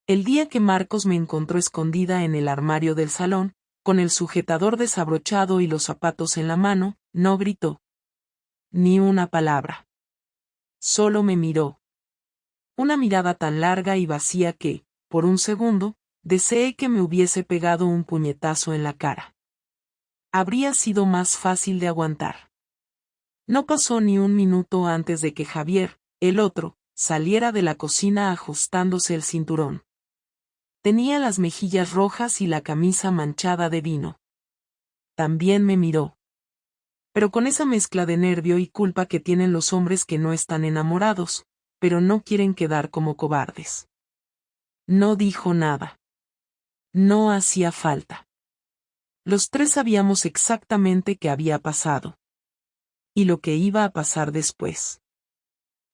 El día que Marcos me encontró escondida en el armario del salón, con el sujetador desabrochado y los zapatos en la mano, no gritó ni una palabra. Solo me miró. Una mirada tan larga y vacía que, por un segundo, deseé que me hubiese pegado un puñetazo en la cara. Habría sido más fácil de aguantar. No pasó ni un minuto antes de que Javier, el otro, saliera de la cocina ajustándose el cinturón. Tenía las mejillas rojas y la camisa manchada de vino. También me miró. Pero con esa mezcla de nervio y culpa que tienen los hombres que no están enamorados, pero no quieren quedar como cobardes. No dijo nada. No hacía falta. Los tres sabíamos exactamente qué había pasado. Y lo que iba a pasar después.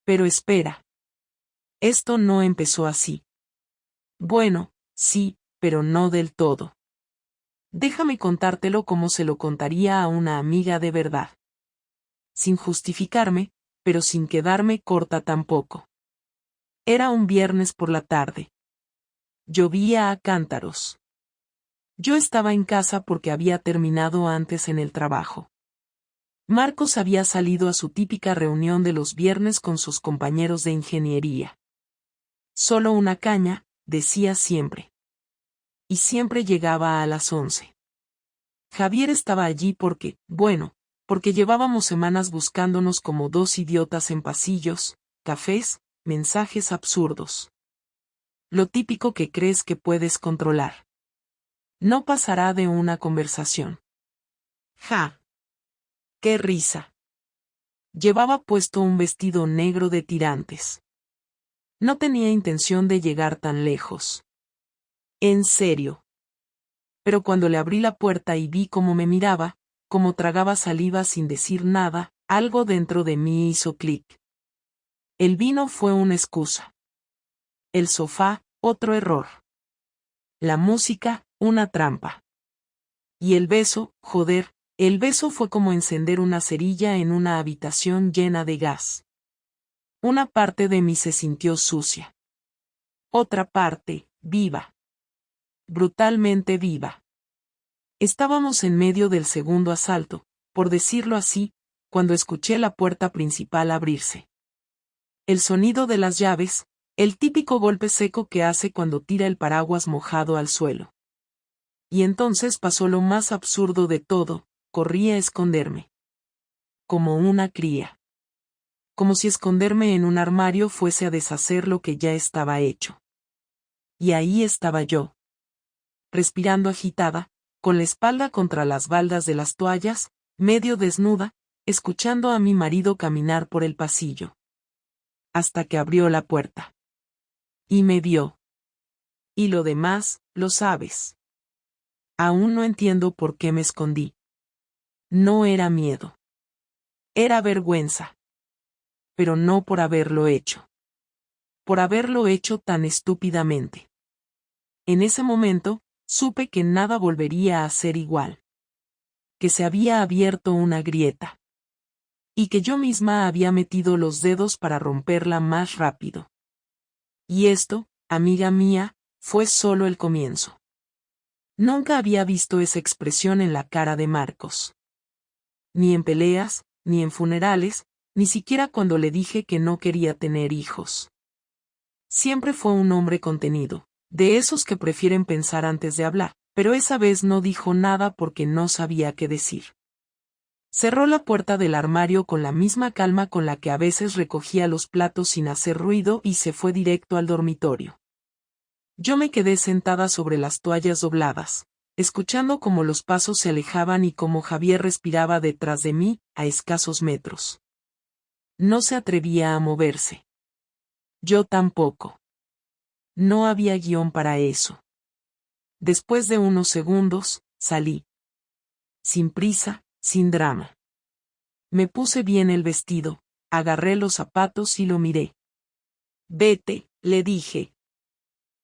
Pero espera. Esto no empezó así. Bueno, sí, pero no del todo. Déjame contártelo como se lo contaría a una amiga de verdad. Sin justificarme, pero sin quedarme corta tampoco. Era un viernes por la tarde. Llovía a cántaros. Yo estaba en casa porque había terminado antes en el trabajo. Marcos había salido a su típica reunión de los viernes con sus compañeros de ingeniería. Solo una caña, decía siempre. Y siempre llegaba a las 11. Javier estaba allí porque llevábamos semanas buscándonos como dos idiotas en pasillos, cafés, mensajes absurdos. Lo típico que crees que puedes controlar. No pasará de una conversación. ¡Ja! ¡Qué risa! Llevaba puesto un vestido negro de tirantes. No tenía intención de llegar tan lejos. En serio. Pero cuando le abrí la puerta y vi cómo me miraba, cómo tragaba saliva sin decir nada, algo dentro de mí hizo clic. El vino fue una excusa. El sofá, otro error. La música, una trampa. Y el beso, joder, el beso fue como encender una cerilla en una habitación llena de gas. Una parte de mí se sintió sucia. Otra parte, viva. Brutalmente viva. Estábamos en medio del segundo asalto, por decirlo así, cuando escuché la puerta principal abrirse. El sonido de las llaves, el típico golpe seco que hace cuando tira el paraguas mojado al suelo. Y entonces pasó lo más absurdo de todo, corrí a esconderme. Como una cría. Como si esconderme en un armario fuese a deshacer lo que ya estaba hecho. Y ahí estaba yo. Respirando agitada, con la espalda contra las baldas de las toallas, medio desnuda, escuchando a mi marido caminar por el pasillo. Hasta que abrió la puerta. Y me vio. Y lo demás, lo sabes. Aún no entiendo por qué me escondí. No era miedo. Era vergüenza. Pero no por haberlo hecho. Por haberlo hecho tan estúpidamente. En ese momento, supe que nada volvería a ser igual. Que se había abierto una grieta. Y que yo misma había metido los dedos para romperla más rápido. Y esto, amiga mía, fue solo el comienzo. Nunca había visto esa expresión en la cara de Marcos. Ni en peleas, ni en funerales, ni siquiera cuando le dije que no quería tener hijos. Siempre fue un hombre contenido, de esos que prefieren pensar antes de hablar, pero esa vez no dijo nada porque no sabía qué decir. Cerró la puerta del armario con la misma calma con la que a veces recogía los platos sin hacer ruido y se fue directo al dormitorio. Yo me quedé sentada sobre las toallas dobladas, escuchando cómo los pasos se alejaban y cómo Javier respiraba detrás de mí, a escasos metros. No se atrevía a moverse. Yo tampoco. No había guión para eso. Después de unos segundos, salí. Sin prisa, sin drama. Me puse bien el vestido, agarré los zapatos y lo miré. Vete, le dije.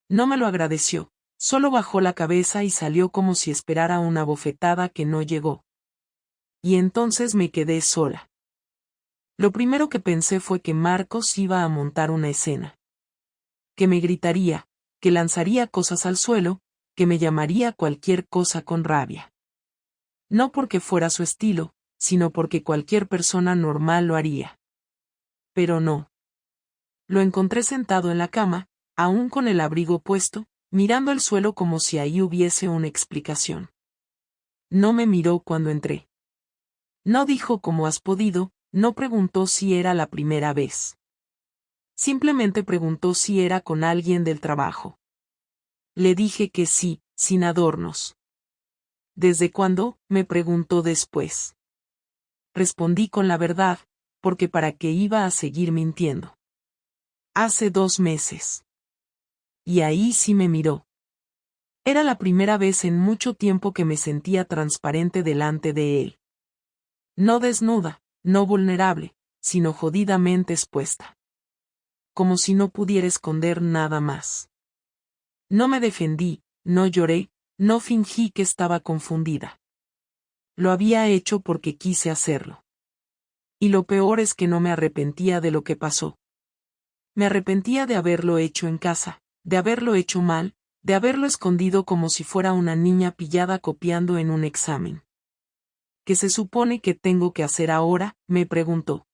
No me lo agradeció, solo bajó la cabeza y salió como si esperara una bofetada que no llegó. Y entonces me quedé sola. Lo primero que pensé fue que Marcos iba a montar una escena. Que me gritaría, que lanzaría cosas al suelo, que me llamaría cualquier cosa con rabia. No porque fuera su estilo, sino porque cualquier persona normal lo haría. Pero no. Lo encontré sentado en la cama, aún con el abrigo puesto, mirando el suelo como si ahí hubiese una explicación. No me miró cuando entré. No dijo cómo has podido, no preguntó si era la primera vez. Simplemente preguntó si era con alguien del trabajo. Le dije que sí, sin adornos. ¿Desde cuándo?, me preguntó después. Respondí con la verdad, porque para qué iba a seguir mintiendo. Hace 2 meses. Y ahí sí me miró. Era la primera vez en mucho tiempo que me sentía transparente delante de él. No desnuda, no vulnerable, sino jodidamente expuesta. Como si no pudiera esconder nada más. No me defendí, no lloré, no fingí que estaba confundida. Lo había hecho porque quise hacerlo. Y lo peor es que no me arrepentía de lo que pasó. Me arrepentía de haberlo hecho en casa, de haberlo hecho mal, de haberlo escondido como si fuera una niña pillada copiando en un examen. ¿Qué se supone que tengo que hacer ahora?, me preguntó.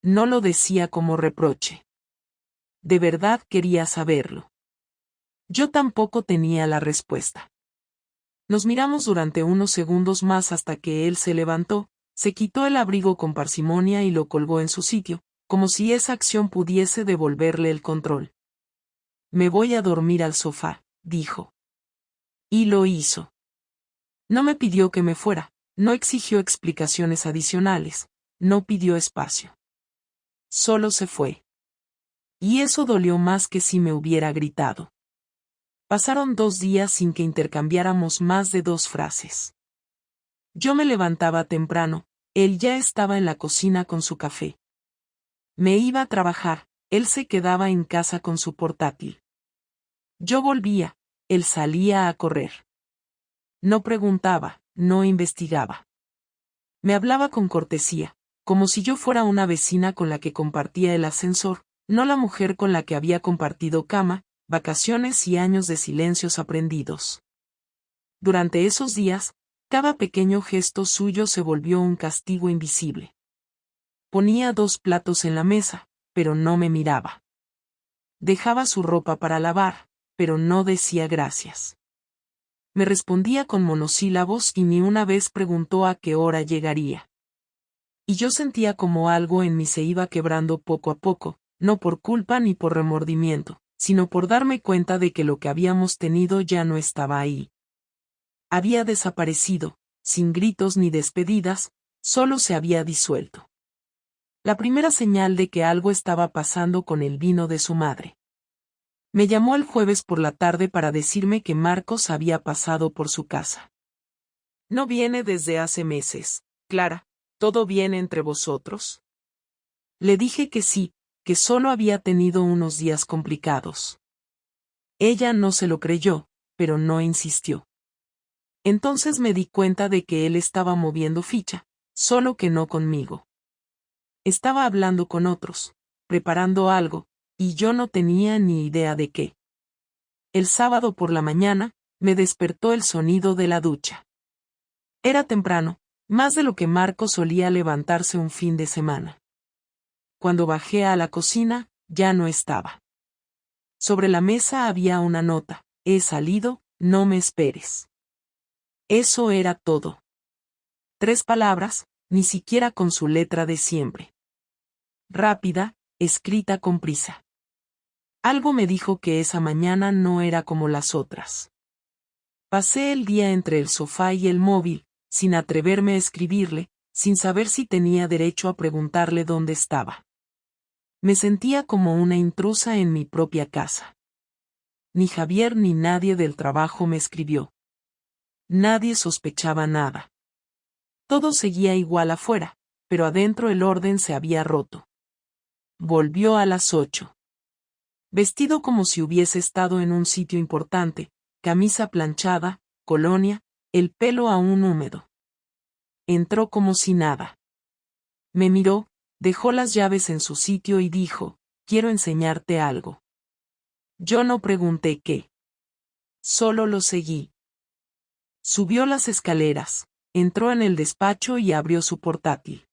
No lo decía como reproche. De verdad quería saberlo. Yo tampoco tenía la respuesta. Nos miramos durante unos segundos más hasta que él se levantó, se quitó el abrigo con parsimonia y lo colgó en su sitio, como si esa acción pudiese devolverle el control. Me voy a dormir al sofá, dijo. Y lo hizo. No me pidió que me fuera, no exigió explicaciones adicionales, no pidió espacio. Solo se fue. Y eso dolió más que si me hubiera gritado. Pasaron 2 días sin que intercambiáramos más de 2 frases. Yo me levantaba temprano, él ya estaba en la cocina con su café. Me iba a trabajar, él se quedaba en casa con su portátil. Yo volvía, él salía a correr. No preguntaba, no investigaba. Me hablaba con cortesía, como si yo fuera una vecina con la que compartía el ascensor, no la mujer con la que había compartido cama, vacaciones y años de silencios aprendidos. Durante esos días, cada pequeño gesto suyo se volvió un castigo invisible. Ponía 2 platos en la mesa, pero no me miraba. Dejaba su ropa para lavar, pero no decía gracias. Me respondía con monosílabos y ni una vez preguntó a qué hora llegaría. Y yo sentía como algo en mí se iba quebrando poco a poco, no por culpa ni por remordimiento, sino por darme cuenta de que lo que habíamos tenido ya no estaba ahí. Había desaparecido, sin gritos ni despedidas, solo se había disuelto. La primera señal de que algo estaba pasando con el vino de su madre. Me llamó el jueves por la tarde para decirme que Marcos había pasado por su casa. No viene desde hace meses, Clara, ¿todo bien entre vosotros? Le dije que sí, que solo había tenido unos días complicados. Ella no se lo creyó, pero no insistió. Entonces me di cuenta de que él estaba moviendo ficha, solo que no conmigo. Estaba hablando con otros, preparando algo, y yo no tenía ni idea de qué. El sábado por la mañana, me despertó el sonido de la ducha. Era temprano, más de lo que Marco solía levantarse un fin de semana. Cuando bajé a la cocina, ya no estaba. Sobre la mesa había una nota: he salido, no me esperes. Eso era todo. 3 palabras, ni siquiera con su letra de siempre. Rápida, escrita con prisa. Algo me dijo que esa mañana no era como las otras. Pasé el día entre el sofá y el móvil, sin atreverme a escribirle, sin saber si tenía derecho a preguntarle dónde estaba. Me sentía como una intrusa en mi propia casa. Ni Javier ni nadie del trabajo me escribió. Nadie sospechaba nada. Todo seguía igual afuera, pero adentro el orden se había roto. Volvió a las 8. Vestido como si hubiese estado en un sitio importante, camisa planchada, colonia, el pelo aún húmedo. Entró como si nada. Me miró, dejó las llaves en su sitio y dijo: quiero enseñarte algo. Yo no pregunté qué. Solo lo seguí. Subió las escaleras, entró en el despacho y abrió su portátil.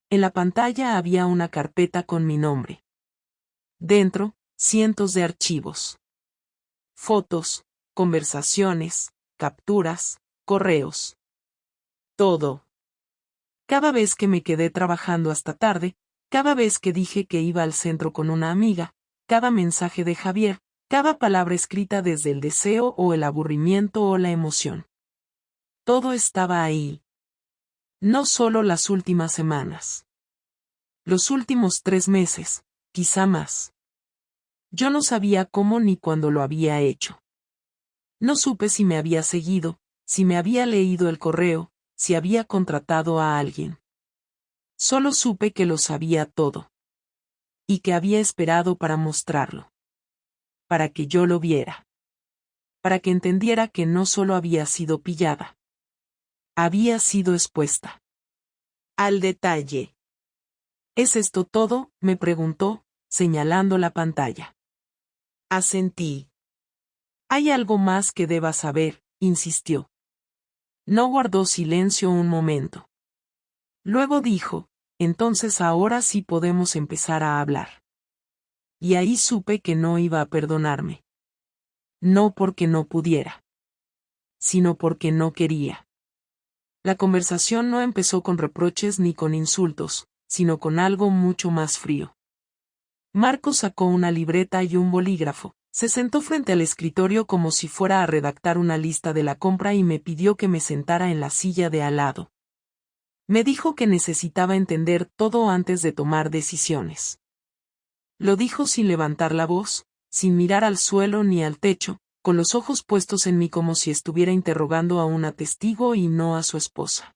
En la pantalla había una carpeta con mi nombre. Dentro, cientos de archivos. Fotos, conversaciones, capturas, correos. Todo. Cada vez que me quedé trabajando hasta tarde, cada vez que dije que iba al centro con una amiga, cada mensaje de Javier, cada palabra escrita desde el deseo o el aburrimiento o la emoción. Todo estaba ahí. No solo las últimas semanas. Los últimos 3 meses, quizá más. Yo no sabía cómo ni cuándo lo había hecho. No supe si me había seguido, si me había leído el correo, si había contratado a alguien. Solo supe que lo sabía todo. Y que había esperado para mostrarlo. Para que yo lo viera. Para que entendiera que no solo había sido pillada. Había sido expuesta. Al detalle. ¿Es esto todo?, me preguntó, señalando la pantalla. Asentí. Hay algo más que debas saber, insistió. No guardó silencio un momento. Luego dijo, entonces ahora sí podemos empezar a hablar. Y ahí supe que no iba a perdonarme. No porque no pudiera. Sino porque no quería. La conversación no empezó con reproches ni con insultos, sino con algo mucho más frío. Marco sacó una libreta y un bolígrafo, se sentó frente al escritorio como si fuera a redactar una lista de la compra y me pidió que me sentara en la silla de al lado. Me dijo que necesitaba entender todo antes de tomar decisiones. Lo dijo sin levantar la voz, sin mirar al suelo ni al techo, con los ojos puestos en mí como si estuviera interrogando a una testigo y no a su esposa.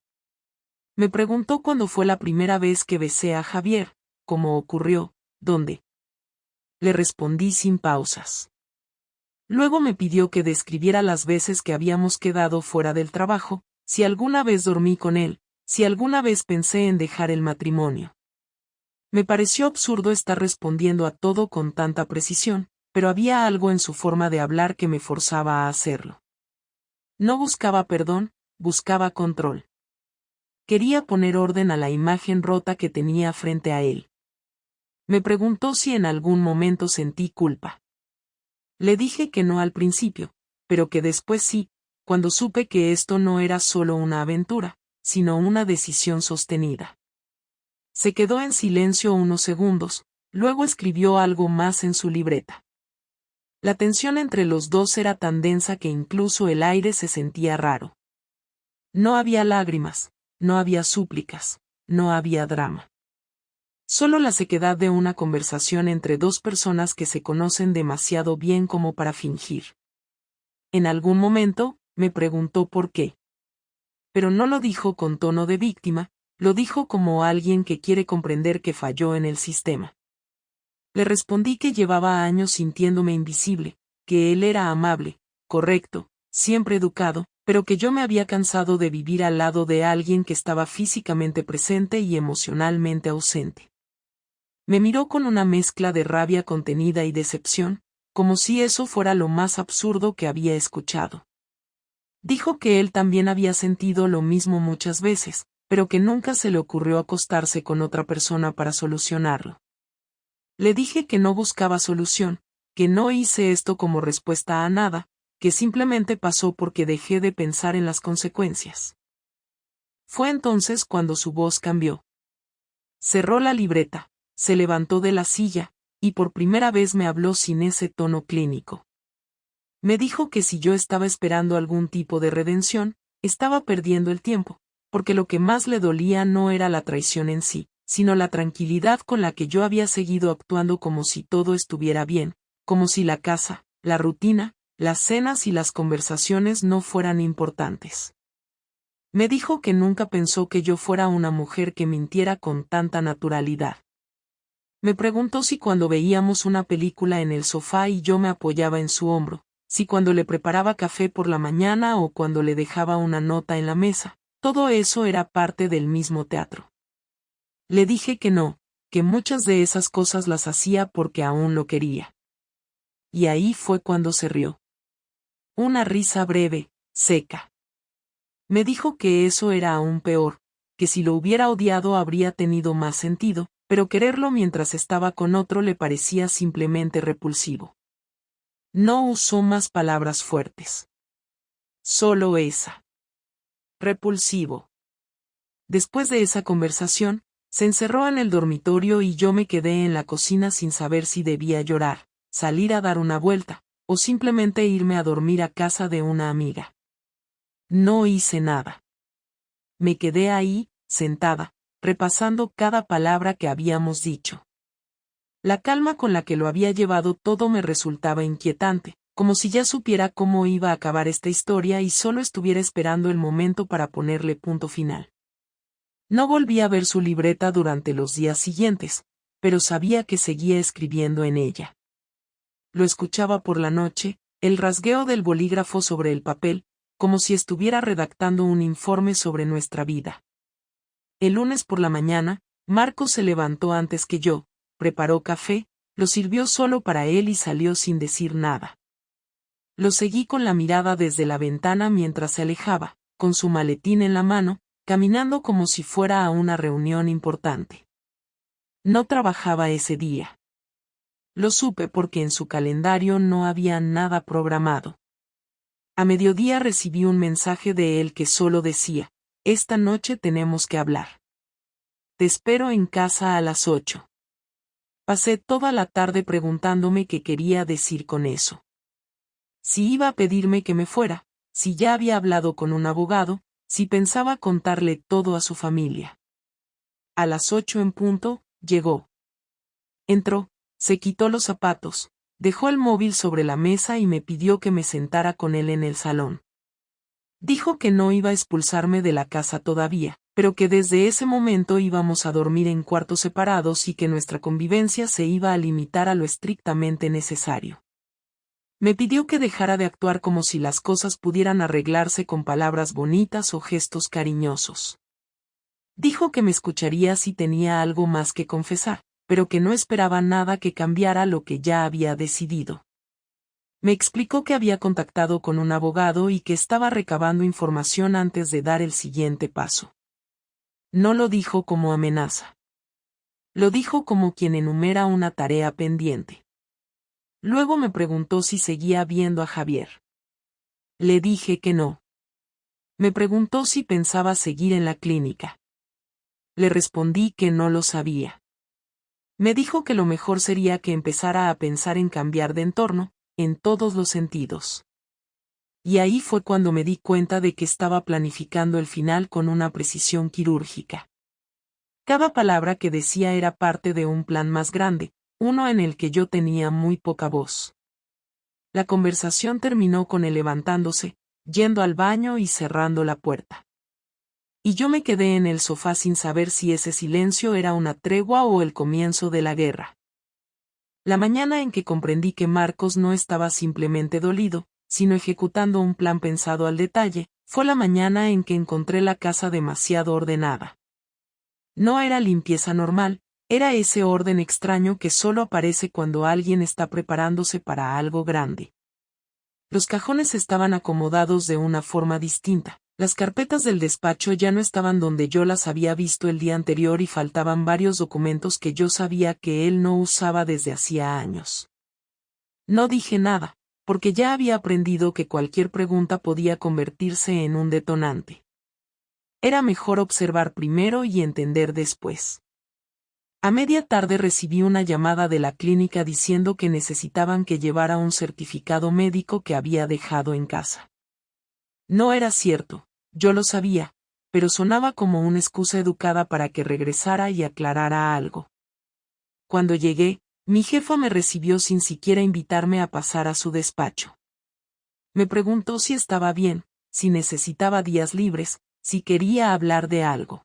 Me preguntó cuándo fue la primera vez que besé a Javier, cómo ocurrió, dónde. Le respondí sin pausas. Luego me pidió que describiera las veces que habíamos quedado fuera del trabajo, si alguna vez dormí con él, si alguna vez pensé en dejar el matrimonio. Me pareció absurdo estar respondiendo a todo con tanta precisión, pero había algo en su forma de hablar que me forzaba a hacerlo. No buscaba perdón, buscaba control. Quería poner orden a la imagen rota que tenía frente a él. Me preguntó si en algún momento sentí culpa. Le dije que no al principio, pero que después sí, cuando supe que esto no era solo una aventura, sino una decisión sostenida. Se quedó en silencio unos segundos, luego escribió algo más en su libreta. La tensión entre los dos era tan densa que incluso el aire se sentía raro. No había lágrimas, no había súplicas, no había drama. Solo la sequedad de una conversación entre dos personas que se conocen demasiado bien como para fingir. En algún momento, me preguntó por qué. Pero no lo dijo con tono de víctima, lo dijo como alguien que quiere comprender que falló en el sistema. Le respondí que llevaba años sintiéndome invisible, que él era amable, correcto, siempre educado, pero que yo me había cansado de vivir al lado de alguien que estaba físicamente presente y emocionalmente ausente. Me miró con una mezcla de rabia contenida y decepción, como si eso fuera lo más absurdo que había escuchado. Dijo que él también había sentido lo mismo muchas veces, pero que nunca se le ocurrió acostarse con otra persona para solucionarlo. Le dije que no buscaba solución, que no hice esto como respuesta a nada, que simplemente pasó porque dejé de pensar en las consecuencias. Fue entonces cuando su voz cambió. Cerró la libreta, se levantó de la silla, y por primera vez me habló sin ese tono clínico. Me dijo que si yo estaba esperando algún tipo de redención, estaba perdiendo el tiempo, porque lo que más le dolía no era la traición en sí, sino la tranquilidad con la que yo había seguido actuando como si todo estuviera bien, como si la casa, la rutina, las cenas y las conversaciones no fueran importantes. Me dijo que nunca pensó que yo fuera una mujer que mintiera con tanta naturalidad. Me preguntó si cuando veíamos una película en el sofá y yo me apoyaba en su hombro, si cuando le preparaba café por la mañana o cuando le dejaba una nota en la mesa, todo eso era parte del mismo teatro. Le dije que no, que muchas de esas cosas las hacía porque aún lo quería. y ahí fue cuando se rió. Una risa breve, seca. Me dijo que eso era aún peor, que si lo hubiera odiado habría tenido más sentido, pero quererlo mientras estaba con otro le parecía simplemente repulsivo. No usó más palabras fuertes. Solo esa. Repulsivo. Después de esa conversación, se encerró en el dormitorio y yo me quedé en la cocina sin saber si debía llorar, salir a dar una vuelta, o simplemente irme a dormir a casa de una amiga. No hice nada. Me quedé ahí, sentada, repasando cada palabra que habíamos dicho. La calma con la que lo había llevado todo me resultaba inquietante, como si ya supiera cómo iba a acabar esta historia y solo estuviera esperando el momento para ponerle punto final. No volví a ver su libreta durante los días siguientes, pero sabía que seguía escribiendo en ella. Lo escuchaba por la noche, el rasgueo del bolígrafo sobre el papel, como si estuviera redactando un informe sobre nuestra vida. El lunes por la mañana, Marcos se levantó antes que yo, preparó café, lo sirvió solo para él y salió sin decir nada. Lo seguí con la mirada desde la ventana mientras se alejaba, con su maletín en la mano, caminando como si fuera a una reunión importante. No trabajaba ese día. Lo supe porque en su calendario no había nada programado. A mediodía recibí un mensaje de él que solo decía: «Esta noche tenemos que hablar. Te espero en casa a las 8». Pasé toda la tarde preguntándome qué quería decir con eso. Si iba a pedirme que me fuera, si ya había hablado con un abogado, si pensaba contarle todo a su familia. A las 8 en punto, llegó. Entró, se quitó los zapatos, dejó el móvil sobre la mesa y me pidió que me sentara con él en el salón. Dijo que no iba a expulsarme de la casa todavía, pero que desde ese momento íbamos a dormir en cuartos separados y que nuestra convivencia se iba a limitar a lo estrictamente necesario. Me pidió que dejara de actuar como si las cosas pudieran arreglarse con palabras bonitas o gestos cariñosos. Dijo que me escucharía si tenía algo más que confesar, pero que no esperaba nada que cambiara lo que ya había decidido. Me explicó que había contactado con un abogado y que estaba recabando información antes de dar el siguiente paso. No lo dijo como amenaza. Lo dijo como quien enumera una tarea pendiente. Luego me preguntó si seguía viendo a Javier. Le dije que no. Me preguntó si pensaba seguir en la clínica. Le respondí que no lo sabía. Me dijo que lo mejor sería que empezara a pensar en cambiar de entorno, en todos los sentidos. Y ahí fue cuando me di cuenta de que estaba planificando el final con una precisión quirúrgica. Cada palabra que decía era parte de un plan más grande, uno en el que yo tenía muy poca voz. La conversación terminó con él levantándose, yendo al baño y cerrando la puerta. Y yo me quedé en el sofá sin saber si ese silencio era una tregua o el comienzo de la guerra. La mañana en que comprendí que Marcos no estaba simplemente dolido, sino ejecutando un plan pensado al detalle, fue la mañana en que encontré la casa demasiado ordenada. No era limpieza normal, era ese orden extraño que solo aparece cuando alguien está preparándose para algo grande. Los cajones estaban acomodados de una forma distinta, las carpetas del despacho ya no estaban donde yo las había visto el día anterior y faltaban varios documentos que yo sabía que él no usaba desde hacía años. No dije nada, porque ya había aprendido que cualquier pregunta podía convertirse en un detonante. Era mejor observar primero y entender después. A media tarde recibí una llamada de la clínica diciendo que necesitaban que llevara un certificado médico que había dejado en casa. No era cierto, yo lo sabía, pero sonaba como una excusa educada para que regresara y aclarara algo. Cuando llegué, mi jefa me recibió sin siquiera invitarme a pasar a su despacho. Me preguntó si estaba bien, si necesitaba días libres, si quería hablar de algo.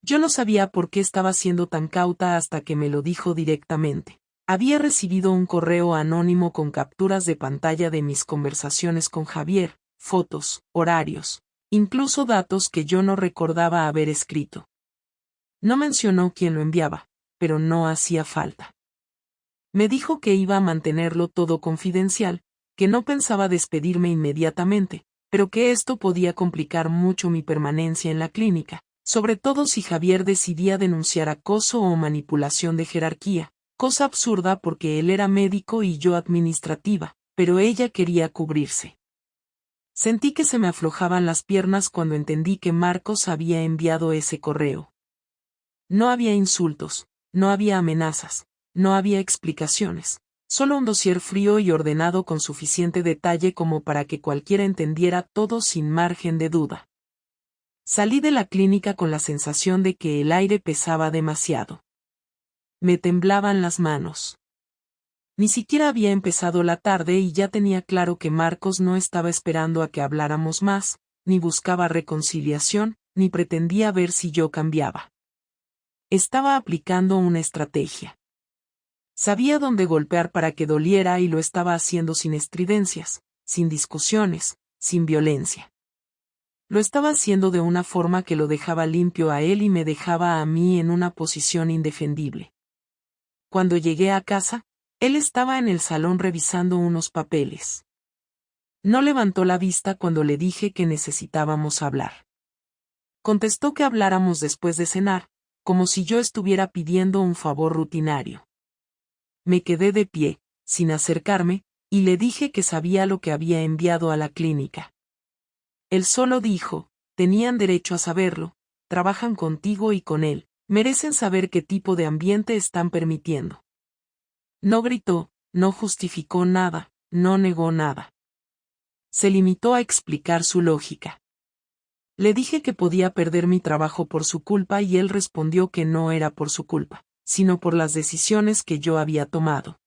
Yo no sabía por qué estaba siendo tan cauta hasta que me lo dijo directamente. Había recibido un correo anónimo con capturas de pantalla de mis conversaciones con Javier, fotos, horarios, incluso datos que yo no recordaba haber escrito. No mencionó quién lo enviaba, pero no hacía falta. Me dijo que iba a mantenerlo todo confidencial, que no pensaba despedirme inmediatamente, pero que esto podía complicar mucho mi permanencia en la clínica, sobre todo si Javier decidía denunciar acoso o manipulación de jerarquía, cosa absurda porque él era médico y yo administrativa, pero ella quería cubrirse. Sentí que se me aflojaban las piernas cuando entendí que Marcos había enviado ese correo. No había insultos, no había amenazas, no había explicaciones, solo un dossier frío y ordenado con suficiente detalle como para que cualquiera entendiera todo sin margen de duda. Salí de la clínica con la sensación de que el aire pesaba demasiado. Me temblaban las manos. Ni siquiera había empezado la tarde y ya tenía claro que Marcos no estaba esperando a que habláramos más, ni buscaba reconciliación, ni pretendía ver si yo cambiaba. Estaba aplicando una estrategia. Sabía dónde golpear para que doliera y lo estaba haciendo sin estridencias, sin discusiones, sin violencia. Lo estaba haciendo de una forma que lo dejaba limpio a él y me dejaba a mí en una posición indefendible. Cuando llegué a casa, él estaba en el salón revisando unos papeles. No levantó la vista cuando le dije que necesitábamos hablar. Contestó que habláramos después de cenar, como si yo estuviera pidiendo un favor rutinario. Me quedé de pie, sin acercarme, y le dije que sabía lo que había enviado a la clínica. Él solo dijo, tenían derecho a saberlo, trabajan contigo y con él, merecen saber qué tipo de ambiente están permitiendo. No gritó, no justificó nada, no negó nada. Se limitó a explicar su lógica. Le dije que podía perder mi trabajo por su culpa y él respondió que no era por su culpa, sino por las decisiones que yo había tomado.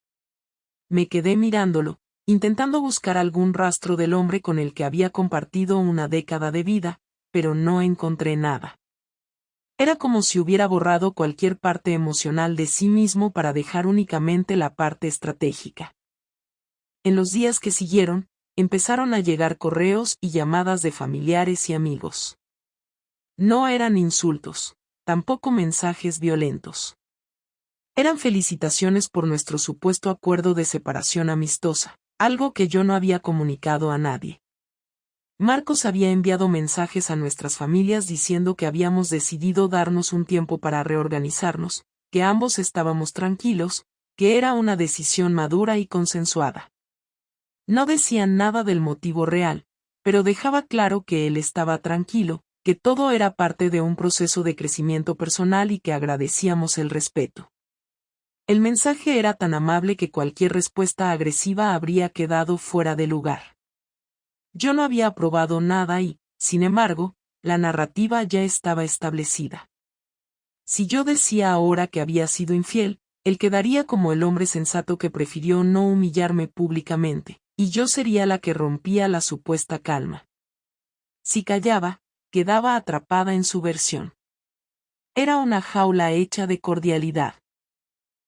Me quedé mirándolo, intentando buscar algún rastro del hombre con el que había compartido una década de vida, pero no encontré nada. Era como si hubiera borrado cualquier parte emocional de sí mismo para dejar únicamente la parte estratégica. En los días que siguieron, empezaron a llegar correos y llamadas de familiares y amigos. No eran insultos, tampoco mensajes violentos. Eran felicitaciones por nuestro supuesto acuerdo de separación amistosa, algo que yo no había comunicado a nadie. Marcos había enviado mensajes a nuestras familias diciendo que habíamos decidido darnos un tiempo para reorganizarnos, que ambos estábamos tranquilos, que era una decisión madura y consensuada. No decían nada del motivo real, pero dejaba claro que él estaba tranquilo, que todo era parte de un proceso de crecimiento personal y que agradecíamos el respeto. El mensaje era tan amable que cualquier respuesta agresiva habría quedado fuera de lugar. Yo no había aprobado nada y, sin embargo, la narrativa ya estaba establecida. Si yo decía ahora que había sido infiel, él quedaría como el hombre sensato que prefirió no humillarme públicamente, y yo sería la que rompía la supuesta calma. Si callaba, quedaba atrapada en su versión. Era una jaula hecha de cordialidad.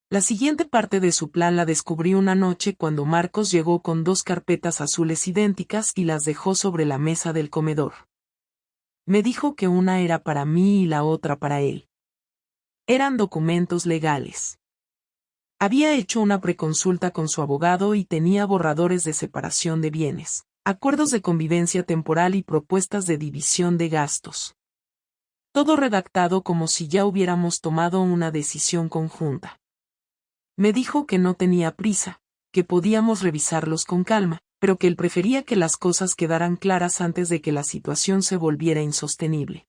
La siguiente parte de su plan la descubrí una noche cuando Marcos llegó con 2 carpetas azules idénticas y las dejó sobre la mesa del comedor. Me dijo que una era para mí y la otra para él. Eran documentos legales. Había hecho una preconsulta con su abogado y tenía borradores de separación de bienes, acuerdos de convivencia temporal y propuestas de división de gastos. Todo redactado como si ya hubiéramos tomado una decisión conjunta. Me dijo que no tenía prisa, que podíamos revisarlos con calma, pero que él prefería que las cosas quedaran claras antes de que la situación se volviera insostenible.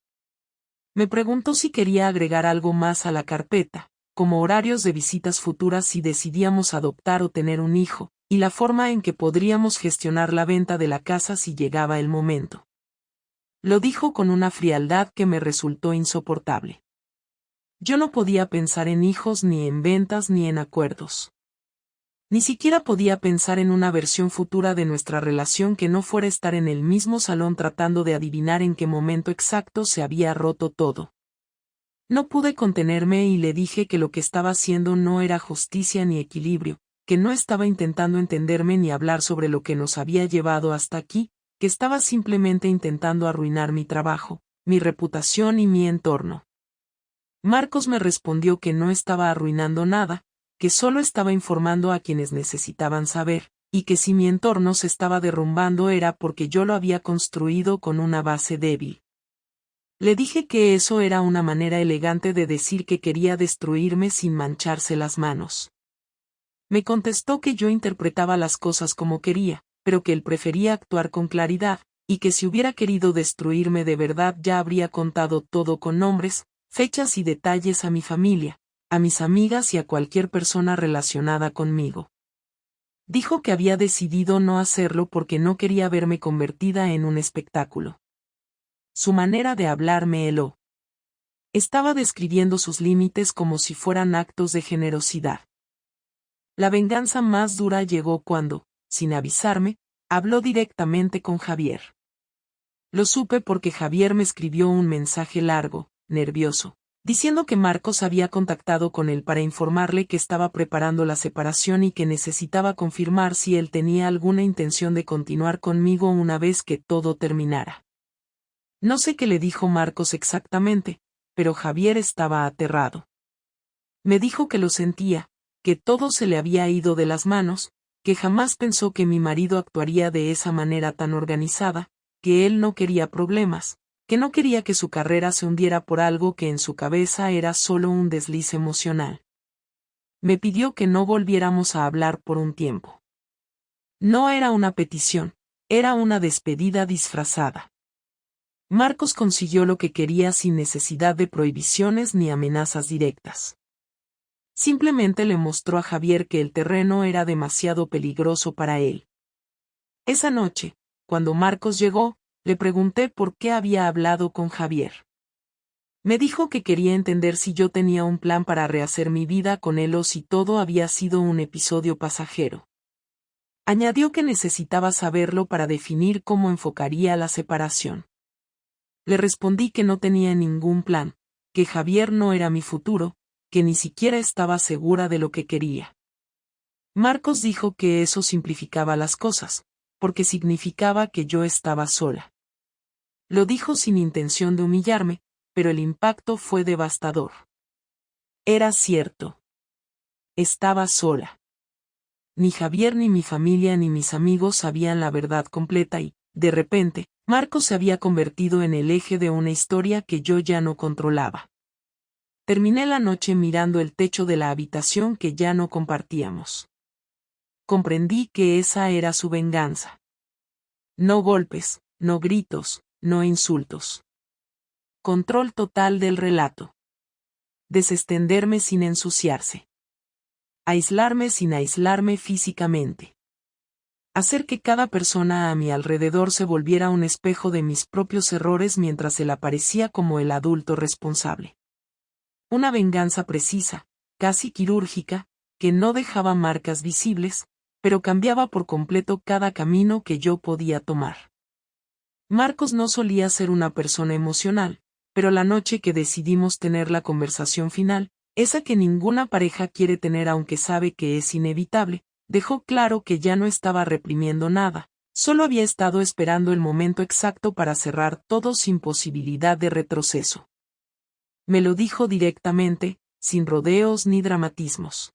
Me preguntó si quería agregar algo más a la carpeta, como horarios de visitas futuras si decidíamos adoptar o tener un hijo, y la forma en que podríamos gestionar la venta de la casa si llegaba el momento. Lo dijo con una frialdad que me resultó insoportable. Yo no podía pensar en hijos ni en ventas ni en acuerdos. Ni siquiera podía pensar en una versión futura de nuestra relación que no fuera estar en el mismo salón tratando de adivinar en qué momento exacto se había roto todo. No pude contenerme y le dije que lo que estaba haciendo no era justicia ni equilibrio, que no estaba intentando entenderme ni hablar sobre lo que nos había llevado hasta aquí, que estaba simplemente intentando arruinar mi trabajo, mi reputación y mi entorno. Marcos me respondió que no estaba arruinando nada, que solo estaba informando a quienes necesitaban saber, y que si mi entorno se estaba derrumbando era porque yo lo había construido con una base débil. Le dije que eso era una manera elegante de decir que quería destruirme sin mancharse las manos. Me contestó que yo interpretaba las cosas como quería, pero que él prefería actuar con claridad, y que si hubiera querido destruirme de verdad ya habría contado todo con nombres, fechas y detalles a mi familia, a mis amigas y a cualquier persona relacionada conmigo. Dijo que había decidido no hacerlo porque no quería verme convertida en un espectáculo. Su manera de hablar me heló. Estaba describiendo sus límites como si fueran actos de generosidad. La venganza más dura llegó cuando, sin avisarme, habló directamente con Javier. Lo supe porque Javier me escribió un mensaje largo, nervioso, diciendo que Marcos había contactado con él para informarle que estaba preparando la separación y que necesitaba confirmar si él tenía alguna intención de continuar conmigo una vez que todo terminara. No sé qué le dijo Marcos exactamente, pero Javier estaba aterrado. Me dijo que lo sentía, que todo se le había ido de las manos, que jamás pensó que mi marido actuaría de esa manera tan organizada, que él no quería problemas, que no quería que su carrera se hundiera por algo que en su cabeza era solo un desliz emocional. Me pidió que no volviéramos a hablar por un tiempo. No era una petición, era una despedida disfrazada. Marcos consiguió lo que quería sin necesidad de prohibiciones ni amenazas directas. Simplemente le mostró a Javier que el terreno era demasiado peligroso para él. Esa noche, cuando Marcos llegó, le pregunté por qué había hablado con Javier. Me dijo que quería entender si yo tenía un plan para rehacer mi vida con él o si todo había sido un episodio pasajero. Añadió que necesitaba saberlo para definir cómo enfocaría la separación. Le respondí que no tenía ningún plan, que Javier no era mi futuro, que ni siquiera estaba segura de lo que quería. Marcos dijo que eso simplificaba las cosas, porque significaba que yo estaba sola. Lo dijo sin intención de humillarme, pero el impacto fue devastador. Era cierto. Estaba sola. Ni Javier ni mi familia ni mis amigos sabían la verdad completa y, de repente, Marcos se había convertido en el eje de una historia que yo ya no controlaba. Terminé la noche mirando el techo de la habitación que ya no compartíamos. Comprendí que esa era su venganza. No golpes, no gritos, no insultos. Control total del relato. Desestenderme sin ensuciarse. Aislarme sin aislarme físicamente. Hacer que cada persona a mi alrededor se volviera un espejo de mis propios errores mientras él aparecía como el adulto responsable. Una venganza precisa, casi quirúrgica, que no dejaba marcas visibles, pero cambiaba por completo cada camino que yo podía tomar. Marcos no solía ser una persona emocional, pero la noche que decidimos tener la conversación final, esa que ninguna pareja quiere tener aunque sabe que es inevitable, dejó claro que ya no estaba reprimiendo nada, solo había estado esperando el momento exacto para cerrar todo sin posibilidad de retroceso. Me lo dijo directamente, sin rodeos ni dramatismos.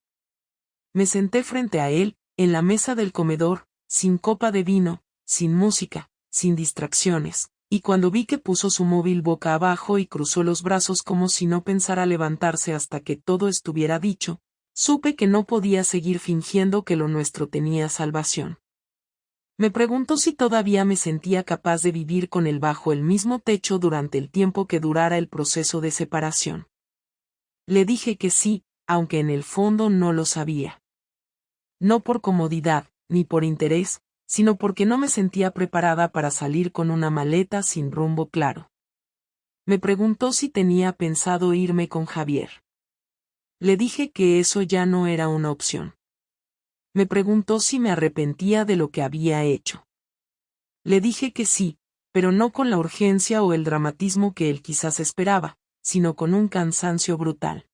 Me senté frente a él, en la mesa del comedor, sin copa de vino, sin música, sin distracciones, y cuando vi que puso su móvil boca abajo y cruzó los brazos como si no pensara levantarse hasta que todo estuviera dicho, supe que no podía seguir fingiendo que lo nuestro tenía salvación. Me preguntó si todavía me sentía capaz de vivir con él bajo el mismo techo durante el tiempo que durara el proceso de separación. Le dije que sí, aunque en el fondo no lo sabía. No por comodidad, ni por interés, sino porque no me sentía preparada para salir con una maleta sin rumbo claro. Me preguntó si tenía pensado irme con Javier. Le dije que eso ya no era una opción. Me preguntó si me arrepentía de lo que había hecho. Le dije que sí, pero no con la urgencia o el dramatismo que él quizás esperaba, sino con un cansancio brutal.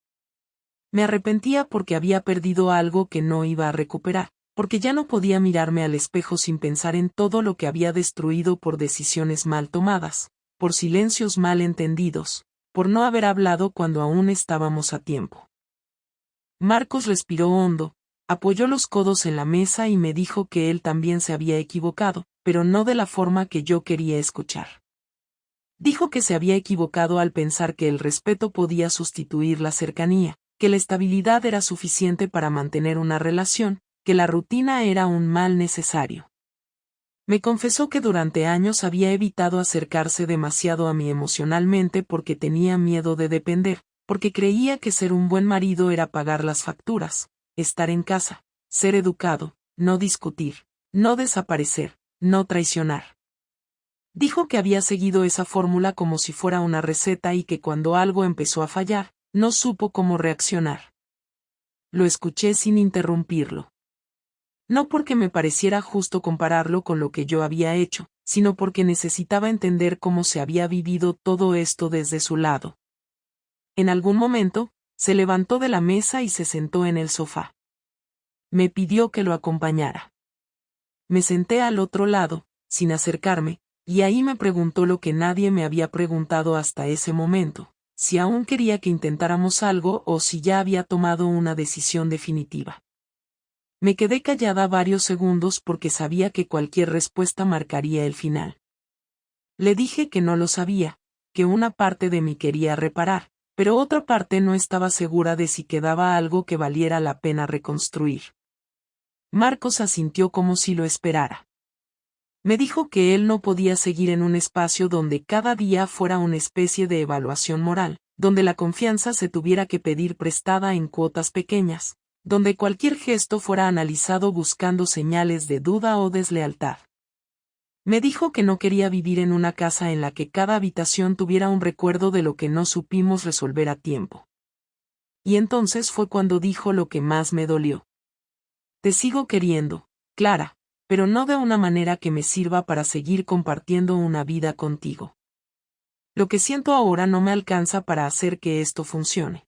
Me arrepentía porque había perdido algo que no iba a recuperar, porque ya no podía mirarme al espejo sin pensar en todo lo que había destruido por decisiones mal tomadas, por silencios mal entendidos, por no haber hablado cuando aún estábamos a tiempo. Marcos respiró hondo, apoyó los codos en la mesa y me dijo que él también se había equivocado, pero no de la forma que yo quería escuchar. Dijo que se había equivocado al pensar que el respeto podía sustituir la cercanía, que la estabilidad era suficiente para mantener una relación, que la rutina era un mal necesario. Me confesó que durante años había evitado acercarse demasiado a mí emocionalmente porque tenía miedo de depender, porque creía que ser un buen marido era pagar las facturas, estar en casa, ser educado, no discutir, no desaparecer, no traicionar. Dijo que había seguido esa fórmula como si fuera una receta y que cuando algo empezó a fallar, no supo cómo reaccionar. Lo escuché sin interrumpirlo. No porque me pareciera justo compararlo con lo que yo había hecho, sino porque necesitaba entender cómo se había vivido todo esto desde su lado. En algún momento, se levantó de la mesa y se sentó en el sofá. Me pidió que lo acompañara. Me senté al otro lado, sin acercarme, y ahí me preguntó lo que nadie me había preguntado hasta ese momento, si aún quería que intentáramos algo o si ya había tomado una decisión definitiva. Me quedé callada varios segundos porque sabía que cualquier respuesta marcaría el final. Le dije que no lo sabía, que una parte de mí quería reparar, pero otra parte no estaba segura de si quedaba algo que valiera la pena reconstruir. Marcos asintió como si lo esperara. Me dijo que él no podía seguir en un espacio donde cada día fuera una especie de evaluación moral, donde la confianza se tuviera que pedir prestada en cuotas pequeñas, donde cualquier gesto fuera analizado buscando señales de duda o deslealtad. Me dijo que no quería vivir en una casa en la que cada habitación tuviera un recuerdo de lo que no supimos resolver a tiempo. Y entonces fue cuando dijo lo que más me dolió. Te sigo queriendo, Clara, pero no de una manera que me sirva para seguir compartiendo una vida contigo. Lo que siento ahora no me alcanza para hacer que esto funcione.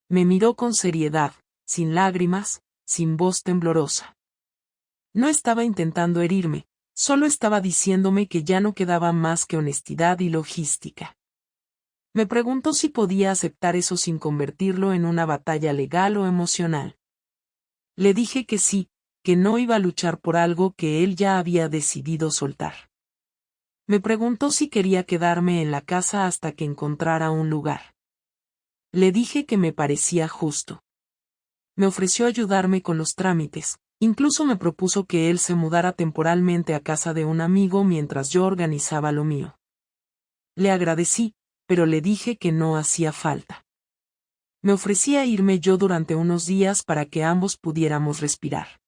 Me miró con seriedad, sin lágrimas, sin voz temblorosa. No estaba intentando herirme, solo estaba diciéndome que ya no quedaba más que honestidad y logística. Me preguntó si podía aceptar eso sin convertirlo en una batalla legal o emocional. Le dije que sí, que no iba a luchar por algo que él ya había decidido soltar. Me preguntó si quería quedarme en la casa hasta que encontrara un lugar. Le dije que me parecía justo. Me ofreció ayudarme con los trámites, incluso me propuso que él se mudara temporalmente a casa de un amigo mientras yo organizaba lo mío. Le agradecí, pero le dije que no hacía falta. Me ofrecía irme yo durante unos días para que ambos pudiéramos respirar.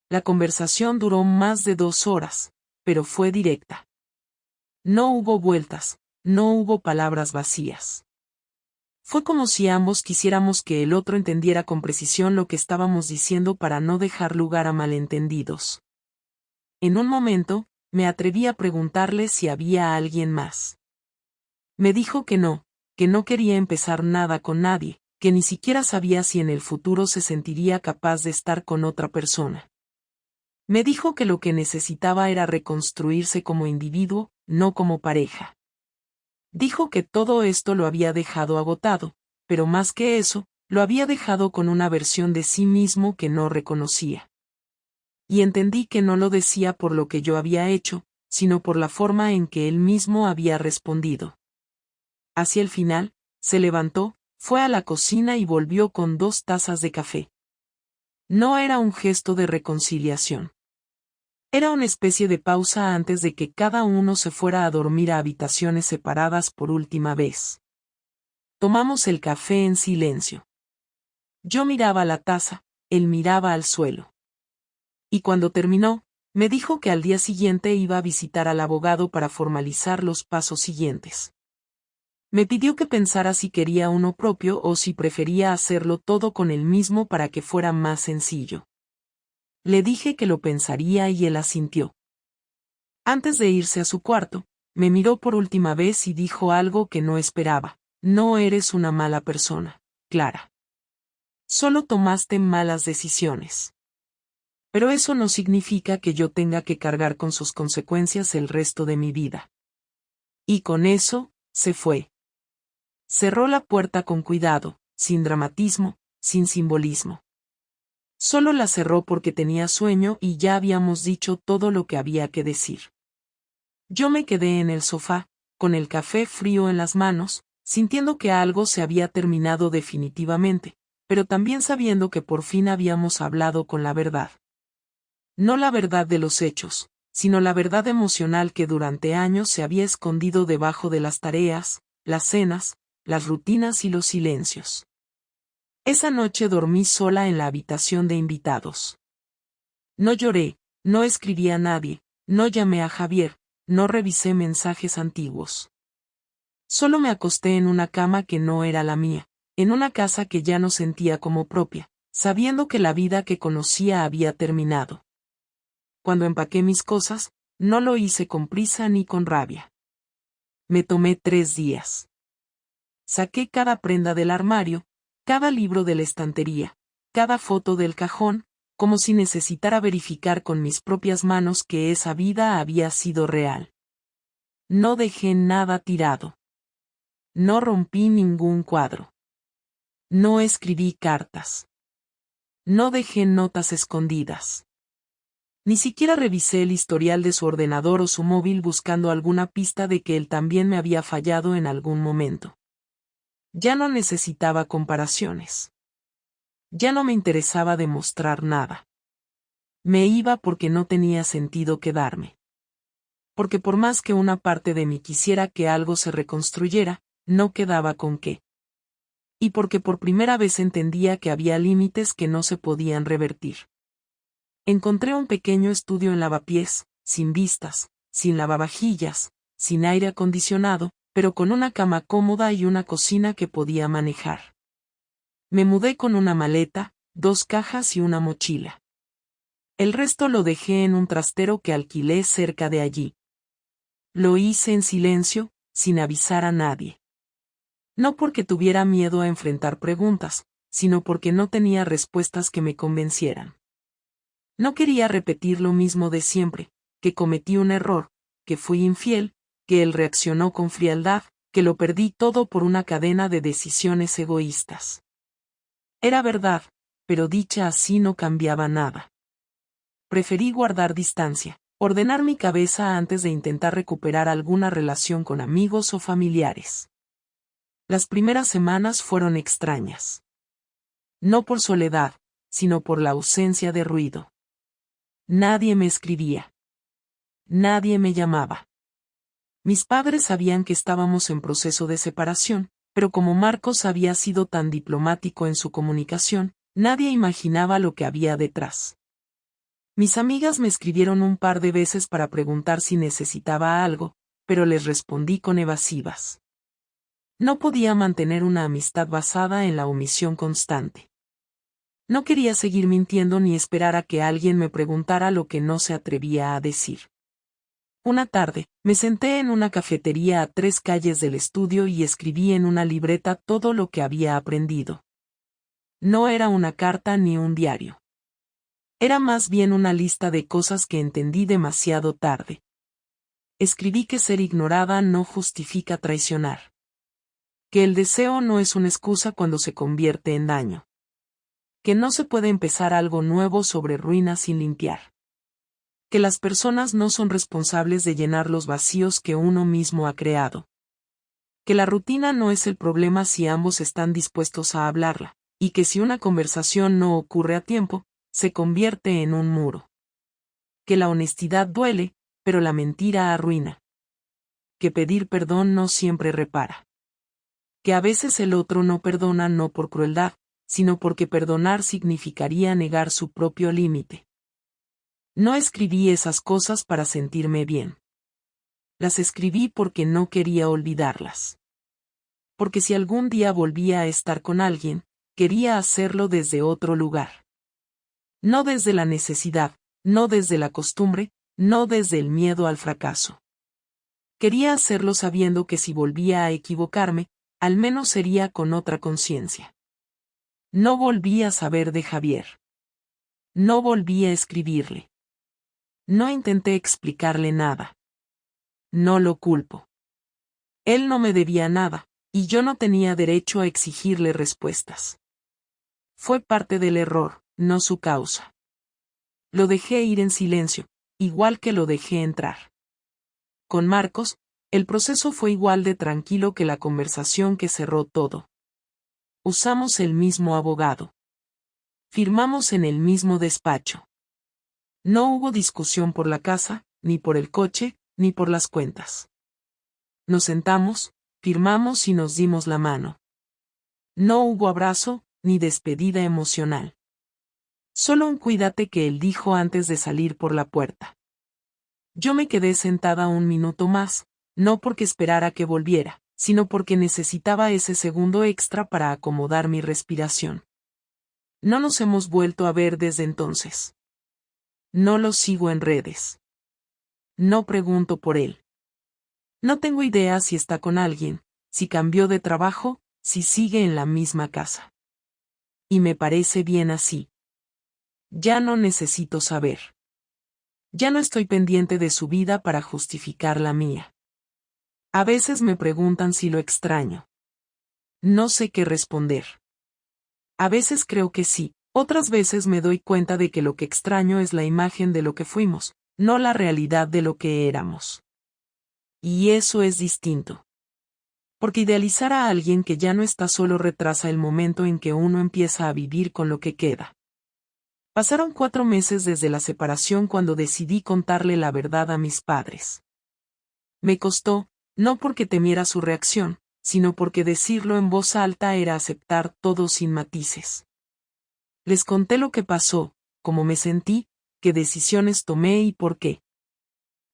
La conversación duró más de 2 horas, pero fue directa. No hubo vueltas, no hubo palabras vacías. Fue como si ambos quisiéramos que el otro entendiera con precisión lo que estábamos diciendo para no dejar lugar a malentendidos. En un momento, me atreví a preguntarle si había alguien más. Me dijo que no quería empezar nada con nadie, que ni siquiera sabía si en el futuro se sentiría capaz de estar con otra persona. Me dijo que lo que necesitaba era reconstruirse como individuo, no como pareja. Dijo que todo esto lo había dejado agotado, pero más que eso, lo había dejado con una versión de sí mismo que no reconocía. Y entendí que no lo decía por lo que yo había hecho, sino por la forma en que él mismo había respondido. Hacia el final, se levantó, fue a la cocina y volvió con 2 tazas de café. No era un gesto de reconciliación. Era una especie de pausa antes de que cada uno se fuera a dormir a habitaciones separadas por última vez. Tomamos el café en silencio. Yo miraba la taza, él miraba al suelo. Y cuando terminó, me dijo que al día siguiente iba a visitar al abogado para formalizar los pasos siguientes. Me pidió que pensara si quería uno propio o si prefería hacerlo todo con él mismo para que fuera más sencillo. Le dije que lo pensaría y él asintió. Antes de irse a su cuarto, me miró por última vez y dijo algo que no esperaba. No eres una mala persona, Clara. Solo tomaste malas decisiones. Pero eso no significa que yo tenga que cargar con sus consecuencias el resto de mi vida. Y con eso, se fue. Cerró la puerta con cuidado, sin dramatismo, sin simbolismo. Solo la cerró porque tenía sueño y ya habíamos dicho todo lo que había que decir. Yo me quedé en el sofá, con el café frío en las manos, sintiendo que algo se había terminado definitivamente, pero también sabiendo que por fin habíamos hablado con la verdad. No la verdad de los hechos, sino la verdad emocional que durante años se había escondido debajo de las tareas, las cenas, las rutinas y los silencios. Esa noche dormí sola en la habitación de invitados. No lloré, no escribí a nadie, no llamé a Javier, no revisé mensajes antiguos. Solo me acosté en una cama que no era la mía, en una casa que ya no sentía como propia, sabiendo que la vida que conocía había terminado. Cuando empaqué mis cosas, no lo hice con prisa ni con rabia. Me tomé 3 días. Saqué cada prenda del armario, cada libro de la estantería, cada foto del cajón, como si necesitara verificar con mis propias manos que esa vida había sido real. No dejé nada tirado. No rompí ningún cuadro. No escribí cartas. No dejé notas escondidas. Ni siquiera revisé el historial de su ordenador o su móvil buscando alguna pista de que él también me había fallado en algún momento. Ya no necesitaba comparaciones. Ya no me interesaba demostrar nada. Me iba porque no tenía sentido quedarme. Porque por más que una parte de mí quisiera que algo se reconstruyera, no quedaba con qué. Y porque por primera vez entendía que había límites que no se podían revertir. Encontré un pequeño estudio en Lavapiés, sin vistas, sin lavavajillas, sin aire acondicionado, pero con una cama cómoda y una cocina que podía manejar. Me mudé con una maleta, 2 cajas y una mochila. El resto lo dejé en un trastero que alquilé cerca de allí. Lo hice en silencio, sin avisar a nadie. No porque tuviera miedo a enfrentar preguntas, sino porque no tenía respuestas que me convencieran. No quería repetir lo mismo de siempre, que cometí un error, que fui infiel, que él reaccionó con frialdad, que lo perdí todo por una cadena de decisiones egoístas. Era verdad, pero dicha así no cambiaba nada. Preferí guardar distancia, ordenar mi cabeza antes de intentar recuperar alguna relación con amigos o familiares. Las primeras semanas fueron extrañas. No por soledad, sino por la ausencia de ruido. Nadie me escribía. Nadie me llamaba. Mis padres sabían que estábamos en proceso de separación, pero como Marcos había sido tan diplomático en su comunicación, nadie imaginaba lo que había detrás. Mis amigas me escribieron un par de veces para preguntar si necesitaba algo, pero les respondí con evasivas. No podía mantener una amistad basada en la omisión constante. No quería seguir mintiendo ni esperar a que alguien me preguntara lo que no se atrevía a decir. Una tarde, me senté en una cafetería a 3 calles del estudio y escribí en una libreta todo lo que había aprendido. No era una carta ni un diario. Era más bien una lista de cosas que entendí demasiado tarde. Escribí que ser ignorada no justifica traicionar. Que el deseo no es una excusa cuando se convierte en daño. Que no se puede empezar algo nuevo sobre ruinas sin limpiar. Que las personas no son responsables de llenar los vacíos que uno mismo ha creado. Que la rutina no es el problema si ambos están dispuestos a hablarla, y que si una conversación no ocurre a tiempo, se convierte en un muro. Que la honestidad duele, pero la mentira arruina. Que pedir perdón no siempre repara. Que a veces el otro no perdona no por crueldad, sino porque perdonar significaría negar su propio límite. No escribí esas cosas para sentirme bien. Las escribí porque no quería olvidarlas. Porque si algún día volvía a estar con alguien, quería hacerlo desde otro lugar. No desde la necesidad, no desde la costumbre, no desde el miedo al fracaso. Quería hacerlo sabiendo que si volvía a equivocarme, al menos sería con otra conciencia. No volví a saber de Javier. No volví a escribirle. No intenté explicarle nada. No lo culpo. Él no me debía nada, y yo no tenía derecho a exigirle respuestas. Fue parte del error, no su causa. Lo dejé ir en silencio, igual que lo dejé entrar. Con Marcos, el proceso fue igual de tranquilo que la conversación que cerró todo. Usamos el mismo abogado. Firmamos en el mismo despacho. No hubo discusión por la casa, ni por el coche, ni por las cuentas. Nos sentamos, firmamos y nos dimos la mano. No hubo abrazo, ni despedida emocional. Solo un cuídate que él dijo antes de salir por la puerta. Yo me quedé sentada un minuto más, no porque esperara que volviera, sino porque necesitaba ese segundo extra para acomodar mi respiración. No nos hemos vuelto a ver desde entonces. No lo sigo en redes. No pregunto por él. No tengo idea si está con alguien, si cambió de trabajo, si sigue en la misma casa. Y me parece bien así. Ya no necesito saber. Ya no estoy pendiente de su vida para justificar la mía. A veces me preguntan si lo extraño. No sé qué responder. A veces creo que sí, otras veces me doy cuenta de que lo que extraño es la imagen de lo que fuimos, no la realidad de lo que éramos. Y eso es distinto. Porque idealizar a alguien que ya no está solo retrasa el momento en que uno empieza a vivir con lo que queda. Pasaron 4 meses desde la separación cuando decidí contarle la verdad a mis padres. Me costó, no porque temiera su reacción, sino porque decirlo en voz alta era aceptar todo sin matices. Les conté lo que pasó, cómo me sentí, qué decisiones tomé y por qué.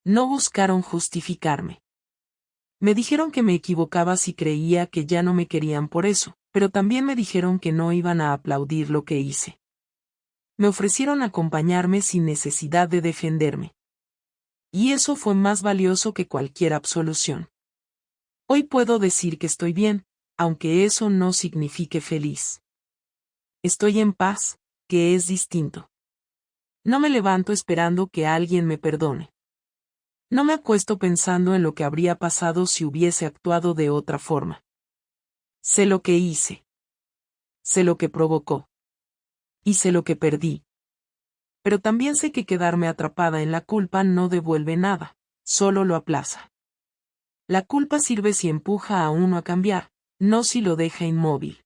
No buscaron justificarme. Me dijeron que me equivocaba si creía que ya no me querían por eso, pero también me dijeron que no iban a aplaudir lo que hice. Me ofrecieron acompañarme sin necesidad de defenderme. Y eso fue más valioso que cualquier absolución. Hoy puedo decir que estoy bien, aunque eso no signifique feliz. Estoy en paz, que es distinto. No me levanto esperando que alguien me perdone. No me acuesto pensando en lo que habría pasado si hubiese actuado de otra forma. Sé lo que hice. Sé lo que provocó. Y sé lo que perdí. Pero también sé que quedarme atrapada en la culpa no devuelve nada, solo lo aplaza. La culpa sirve si empuja a uno a cambiar, no si lo deja inmóvil.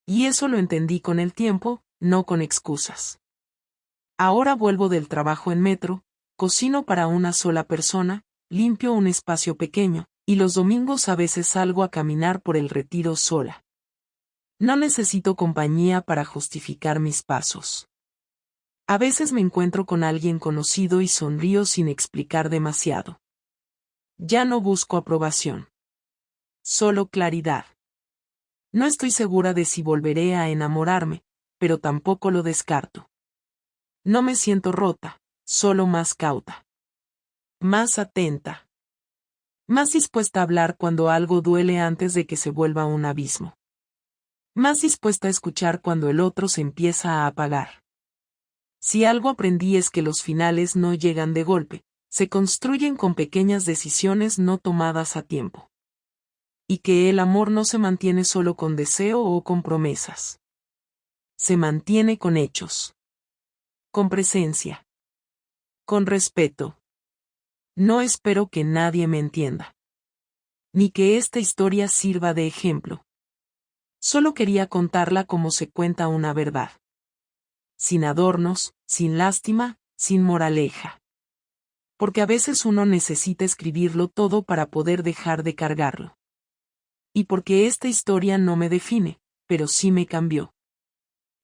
Y eso lo entendí con el tiempo, no con excusas. Ahora vuelvo del trabajo en metro, cocino para una sola persona, limpio un espacio pequeño, y los domingos a veces salgo a caminar por el Retiro sola. No necesito compañía para justificar mis pasos. A veces me encuentro con alguien conocido y sonrío sin explicar demasiado. Ya no busco aprobación. Solo claridad. No estoy segura de si volveré a enamorarme, pero tampoco lo descarto. No me siento rota, solo más cauta. Más atenta. Más dispuesta a hablar cuando algo duele antes de que se vuelva un abismo. Más dispuesta a escuchar cuando el otro se empieza a apagar. Si algo aprendí es que los finales no llegan de golpe, se construyen con pequeñas decisiones no tomadas a tiempo. Y que el amor no se mantiene solo con deseo o con promesas. Se mantiene con hechos. Con presencia. Con respeto. No espero que nadie me entienda. Ni que esta historia sirva de ejemplo. Solo quería contarla como se cuenta una verdad. Sin adornos, sin lástima, sin moraleja. Porque a veces uno necesita escribirlo todo para poder dejar de cargarlo. Y porque esta historia no me define, pero sí me cambió.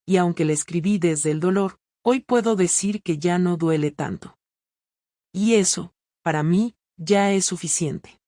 Y aunque la escribí desde el dolor, hoy puedo decir que ya no duele tanto. Y eso, para mí, ya es suficiente.